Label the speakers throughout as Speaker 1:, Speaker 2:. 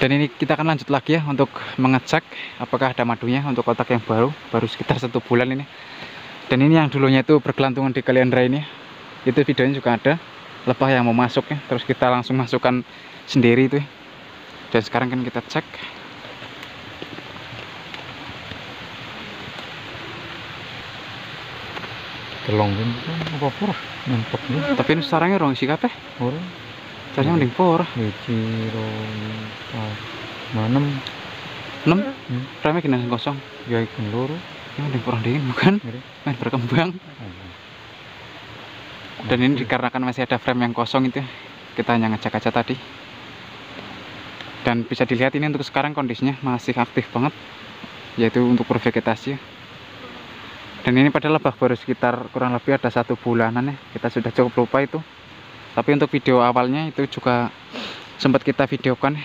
Speaker 1: Dan ini kita akan lanjut lagi ya untuk mengecek apakah ada madunya untuk kotak yang baru sekitar 1 bulan ini. Dan ini yang dulunya itu bergelantungan di Kaliandra ini, itu videonya juga ada lebah yang mau masuk ya, terus kita langsung masukkan sendiri itu ya. Dan sekarang kan kita cek.
Speaker 2: Telongin apa pura nempok nih.
Speaker 1: Tapi ini sarangnya orang isi kabeh.
Speaker 2: Ora.
Speaker 1: Caranya mending pura.
Speaker 2: Ciro manem
Speaker 1: 6. Remnya gini kosong.
Speaker 2: ya ikan loro.
Speaker 1: Ini mending kurang dingin bukan? Main berkembang. Dan ini dikarenakan masih ada frame yang kosong itu ya, kita hanya ngecek aja tadi. Dan bisa dilihat ini untuk sekarang kondisinya masih aktif banget, yaitu untuk bervegetasi ya. Dan ini pada lebah baru sekitar kurang lebih ada 1 bulanan ya, kita sudah cukup lupa itu. Tapi untuk video awalnya itu juga sempat kita videokan ya.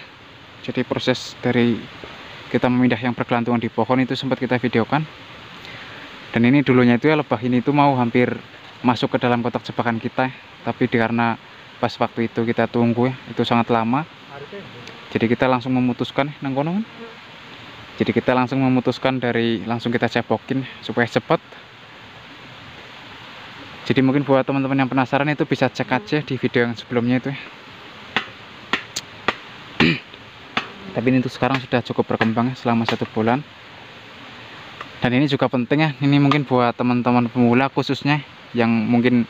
Speaker 1: Jadi proses dari kita memindah yang bergelantungan di pohon itu sempat kita videokan. Dan ini dulunya itu ya, lebah ini itu mau hampir masuk ke dalam kotak jebakan kita ya. Tapi karena pas waktu itu kita tunggu ya, itu sangat lama. Jadi kita langsung memutuskan nangkono. Jadi kita langsung memutuskan dari langsung kita cebokin supaya cepat. Jadi mungkin buat teman-teman yang penasaran itu bisa cek aja di video yang sebelumnya itu ya. Tapi ini untuk sekarang sudah cukup berkembang ya, selama 1 bulan. Dan ini juga penting ya, ini mungkin buat teman-teman pemula khususnya yang mungkin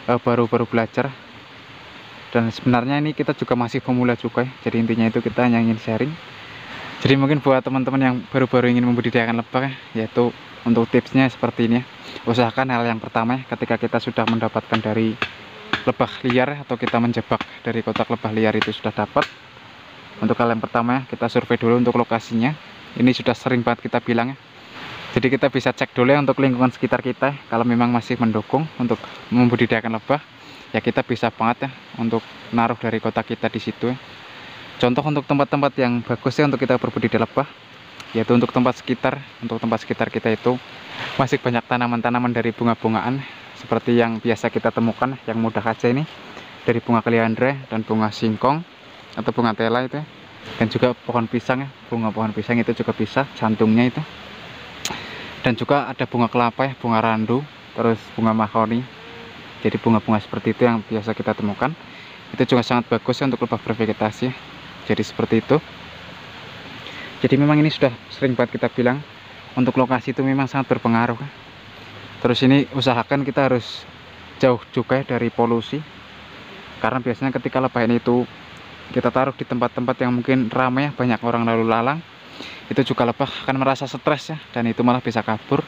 Speaker 1: baru-baru belajar. Dan sebenarnya ini kita juga masih pemula juga ya. Jadi intinya itu kita hanya ingin sharing. Jadi mungkin buat teman-teman yang baru-baru ingin membudidayakan lebah ya, yaitu untuk tipsnya seperti ini ya. Usahakan hal yang pertama ya, ketika kita sudah mendapatkan dari lebah liar atau kita menjebak dari kotak lebah liar itu sudah dapat. Untuk hal yang pertama ya, kita survei dulu untuk lokasinya. Ini sudah sering banget kita bilang ya. Jadi kita bisa cek dulu ya untuk lingkungan sekitar kita ya. Kalau memang masih mendukung untuk membudidayakan lebah, ya kita bisa banget ya untuk naruh dari kotak kita di situ ya. Contoh untuk tempat-tempat yang bagus ya untuk kita berbudidaya lebah, yaitu untuk tempat sekitar kita itu masih banyak tanaman-tanaman dari bunga-bungaan seperti yang biasa kita temukan, yang mudah aja ini dari bunga kaliandra dan bunga singkong atau bunga tela itu ya. Dan juga pohon pisang ya, bunga pohon pisang itu juga bisa jantungnya itu. Dan juga ada bunga kelapa ya, bunga randu, terus bunga mahoni. Jadi bunga-bunga seperti itu yang biasa kita temukan, itu juga sangat bagus ya untuk lebah bervegetasi. Jadi seperti itu. Jadi memang ini sudah sering banget kita bilang, untuk lokasi itu memang sangat berpengaruh. Terus ini usahakan kita harus jauh juga ya dari polusi. Karena biasanya ketika lebah ini itu kita taruh di tempat-tempat yang mungkin ramai ya, banyak orang lalu lalang, itu juga lebah akan merasa stres ya, dan itu malah bisa kabur.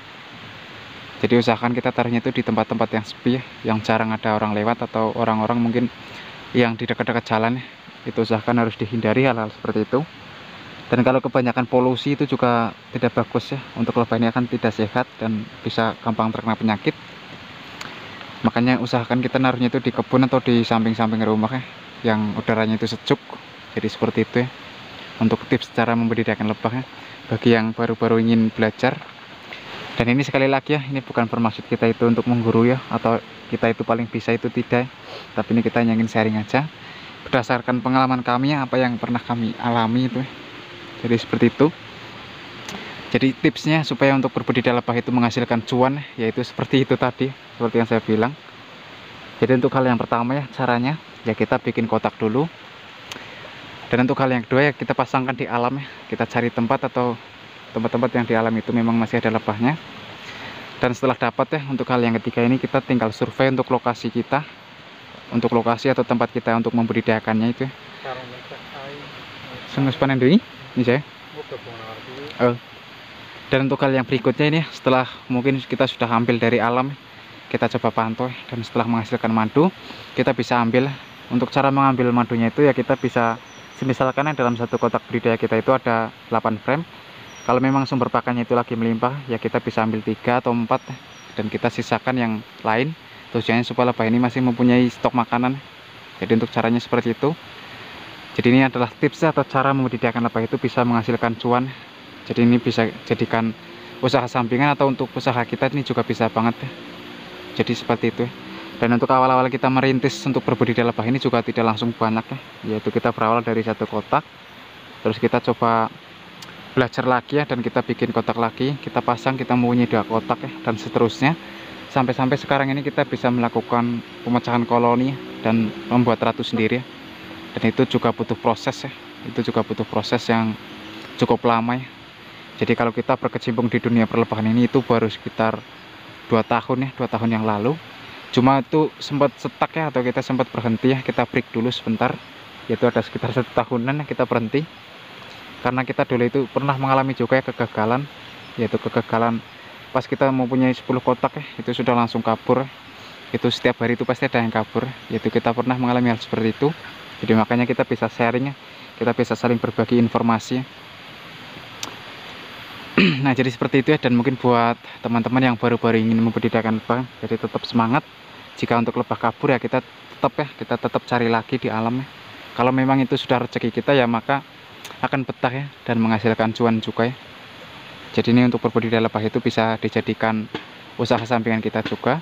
Speaker 1: Jadi usahakan kita taruhnya itu di tempat-tempat yang sepi ya, yang jarang ada orang lewat atau orang-orang mungkin yang di dekat-dekat jalan ya. Itu usahakan harus dihindari hal-hal seperti itu. Dan kalau kebanyakan polusi itu juga tidak bagus ya, untuk lebah ini akan tidak sehat dan bisa gampang terkena penyakit. Makanya usahakan kita naruhnya itu di kebun atau di samping-samping rumah ya, yang udaranya itu sejuk. Jadi seperti itu ya untuk tips cara membudidayakan lebah ya, bagi yang baru-baru ingin belajar. Dan ini sekali lagi ya, ini bukan bermaksud kita itu untuk menggurui ya, atau kita itu paling bisa, itu tidak. Tapi ini kita hanya ingin sharing aja berdasarkan pengalaman kami ya, apa yang pernah kami alami itu. Jadi seperti itu. Jadi tipsnya supaya untuk berbudidaya lebah itu menghasilkan cuan, yaitu seperti itu tadi, seperti yang saya bilang. Jadi untuk hal yang pertama ya, caranya ya kita bikin kotak dulu. Dan untuk hal yang kedua ya, kita pasangkan di alam ya, kita cari tempat atau tempat-tempat yang di alam itu memang masih ada lebahnya. Dan setelah dapat ya, untuk hal yang ketiga ini kita tinggal survei untuk lokasi kita, untuk lokasi atau tempat kita untuk membudidayakannya itu ya. Sengus panen ini saya. Dan untuk hal yang berikutnya ini, setelah mungkin kita sudah ambil dari alam, kita coba pantau dan setelah menghasilkan madu, kita bisa ambil. Untuk cara mengambil madunya itu ya, kita bisa misalkan dalam satu kotak budidaya kita itu ada 8 frame. Kalau memang sumber pakannya itu lagi melimpah, ya kita bisa ambil 3 atau 4 dan kita sisakan yang lain. Tujuannya supaya lebah ini masih mempunyai stok makanan. Jadi untuk caranya seperti itu. Jadi ini adalah tips atau cara membudidayakan lebah itu bisa menghasilkan cuan. Jadi ini bisa jadikan usaha sampingan atau untuk usaha kita ini juga bisa banget ya. Jadi seperti itu ya. Dan untuk awal-awal kita merintis untuk berbudidaya lebah ini juga tidak langsung banyak ya. Yaitu kita berawal dari satu kotak. Terus kita coba belajar lagi ya, dan kita bikin kotak lagi, kita pasang, kita mempunyai 2 kotak ya, dan seterusnya sampai sekarang ini kita bisa melakukan pemecahan koloni dan membuat ratu sendiri ya. Dan itu juga butuh proses ya, itu juga butuh proses yang cukup lama ya. Jadi kalau kita berkecimpung di dunia perlepahan ini itu baru sekitar 2 tahun ya, 2 tahun yang lalu. Cuma itu sempat stuck ya, atau kita sempat berhenti ya, kita break dulu sebentar, yaitu ada sekitar 1 tahunan ya kita berhenti. Karena kita dulu itu pernah mengalami juga ya kegagalan, yaitu kegagalan pas kita mempunyai 10 kotak ya, itu sudah langsung kabur ya. Itu setiap hari itu pasti ada yang kabur, yaitu kita pernah mengalami hal seperti itu. Jadi makanya kita bisa sharing ya, kita bisa saling berbagi informasi ya. Nah jadi seperti itu ya, dan mungkin buat teman-teman yang baru-baru ingin membudidayakan lebah, jadi tetap semangat. Jika untuk lebah kabur ya kita tetap cari lagi di alam ya. Kalau memang itu sudah rezeki kita ya, maka akan betah ya, dan menghasilkan cuan juga ya. Jadi ini untuk berbudidaya lebah itu bisa dijadikan usaha sampingan kita juga,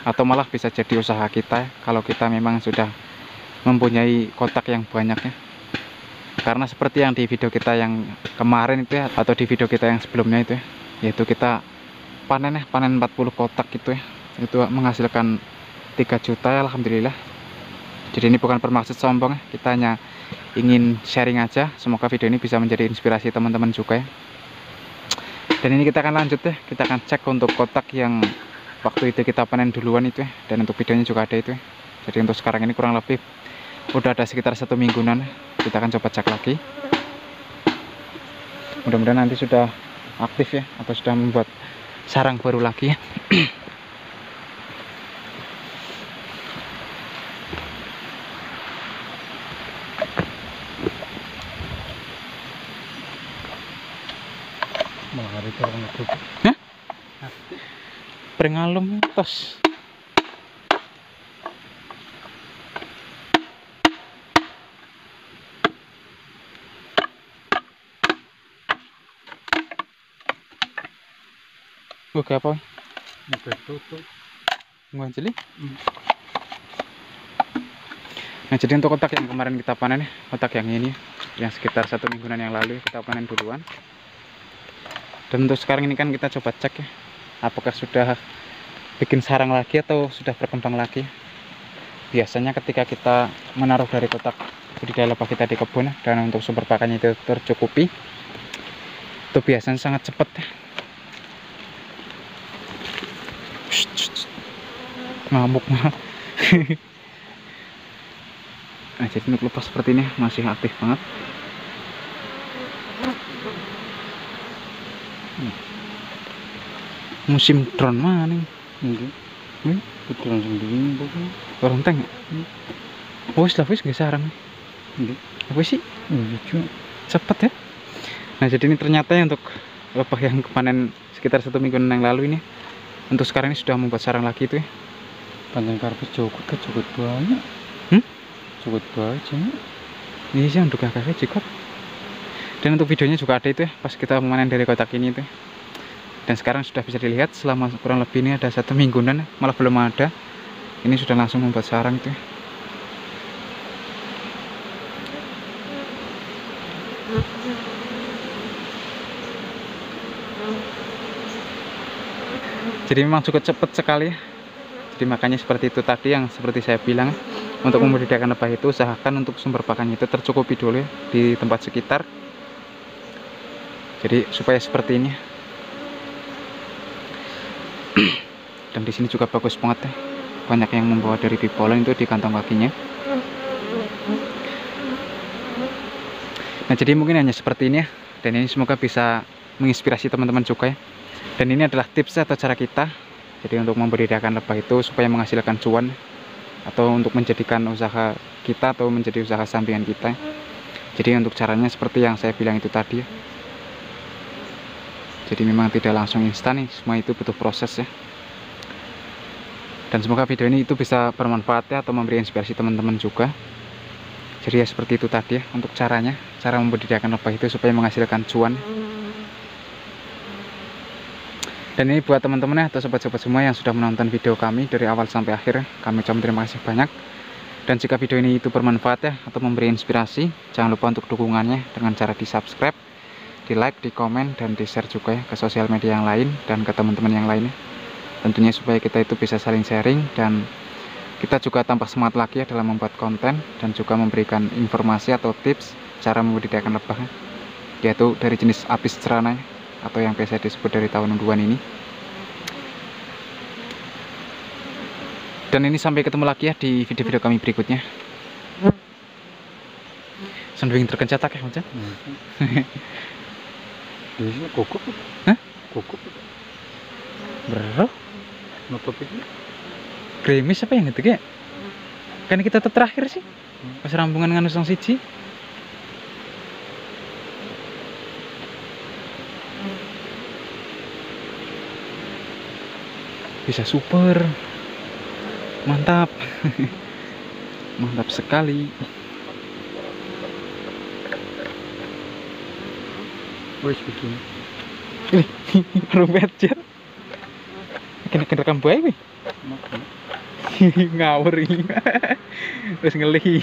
Speaker 1: atau malah bisa jadi usaha kita ya, kalau kita memang sudah mempunyai kotak yang banyak ya. Karena seperti yang di video kita yang kemarin itu ya, atau di video kita yang sebelumnya itu ya, yaitu kita panen 40 kotak gitu ya, itu menghasilkan 3 juta ya, alhamdulillah. Jadi ini bukan bermaksud sombong ya, kita hanya ingin sharing aja. Semoga video ini bisa menjadi inspirasi teman-teman juga ya. Dan ini kita akan lanjut ya, kita akan cek untuk kotak yang waktu itu kita panen duluan itu ya, dan untuk videonya juga ada itu ya. Jadi untuk sekarang ini kurang lebih udah ada sekitar 1 mingguan ya. Kita akan coba cek lagi, mudah-mudahan nanti sudah aktif ya, atau sudah membuat sarang baru lagi ya.
Speaker 2: Mahari orang itu.
Speaker 1: Hah? Prengalum tos. Oke apa?
Speaker 2: Tutup.
Speaker 1: Nggak jeli. Nah jadi untuk kotak yang kemarin kita panen ya, kotak yang ini yang sekitar 1 mingguan yang lalu kita panen duluan. Dan untuk sekarang ini kan kita coba cek ya, apakah sudah bikin sarang lagi atau sudah berkembang lagi. Biasanya ketika kita menaruh dari kotak budidaya lebah kita di kebun dan untuk sumber pakannya itu tercukupi, itu biasanya sangat cepat ya. Ngamuk mah. Nah jadi untuk lebah seperti ini masih aktif banget. Musim drone mana nih?
Speaker 2: Itu langsung dingin pokoknya.
Speaker 1: Orang teng. Wis lah wis nggak sarang. Apa sih?
Speaker 2: Iya cuma
Speaker 1: Cepet ya. Nah jadi ini ternyata ya untuk lebah yang panen sekitar 1 mingguan yang lalu ini, untuk sekarang ini sudah membuat sarang lagi itu ya.
Speaker 2: panjang karpet cukup kan cukup banyak. Cukup banyak.
Speaker 1: Ini sih untuk kakaknya cukup. Dan untuk videonya juga ada itu ya, pas kita memanen dari kotak ini itu ya. Dan sekarang sudah bisa dilihat selama kurang lebih ini ada 1 mingguan, malah belum ada. Ini sudah langsung membuat sarang itu ya. Jadi memang cukup cepat sekali ya. Jadi makanya seperti itu tadi yang seperti saya bilang, untuk membudidayakan lebah itu usahakan untuk sumber pakannya itu tercukupi dulu ya, di tempat sekitar. Jadi supaya seperti ini. Dan di sini juga bagus banget ya, banyak yang membawa dari pipolan itu di kantong kakinya. Nah jadi mungkin hanya seperti ini ya, dan ini semoga bisa menginspirasi teman-teman juga ya. Dan ini adalah tips atau cara kita jadi untuk membudidayakan lebah itu supaya menghasilkan cuan, atau untuk menjadikan usaha kita atau menjadi usaha sampingan kita. Jadi untuk caranya seperti yang saya bilang itu tadi ya. Jadi memang tidak langsung instan nih, semua itu butuh proses ya. Dan semoga video ini itu bisa bermanfaat ya, atau memberi inspirasi teman-teman juga. Jadi ya seperti itu tadi ya untuk caranya, cara membudidayakan lebah itu supaya menghasilkan cuan. Dan ini buat teman-teman ya, atau sobat-sobat semua yang sudah menonton video kami dari awal sampai akhir, kami ucapkan terima kasih banyak. Dan jika video ini itu bermanfaat ya, atau memberi inspirasi, jangan lupa untuk dukungannya dengan cara di subscribe, di like, di komen, dan di share juga ya ke sosial media yang lain dan ke teman-teman yang lainnya. Tentunya supaya kita itu bisa saling sharing dan kita juga tambah semangat lagi ya dalam membuat konten dan juga memberikan informasi atau tips cara membudidayakan lebah, yaitu dari jenis Apis cerana atau yang biasa disebut dari tahun unduan ini. Dan ini sampai ketemu lagi ya di video-video kami berikutnya. Senduing terkencatak ya Macan?
Speaker 2: Ini kukup.
Speaker 1: Hah?
Speaker 2: Kukup.
Speaker 1: Bro,
Speaker 2: Nutup itu.
Speaker 1: gerimis apa yang itu kayak? Kan kita terakhir sih. Pas rambungan nganu sang siji. Bisa super. Mantap. Mantap sekali.
Speaker 2: Wes begini.
Speaker 1: Ini rumpet jet. Kena rekam bae wih. Ngawur ini. Terus ngeli.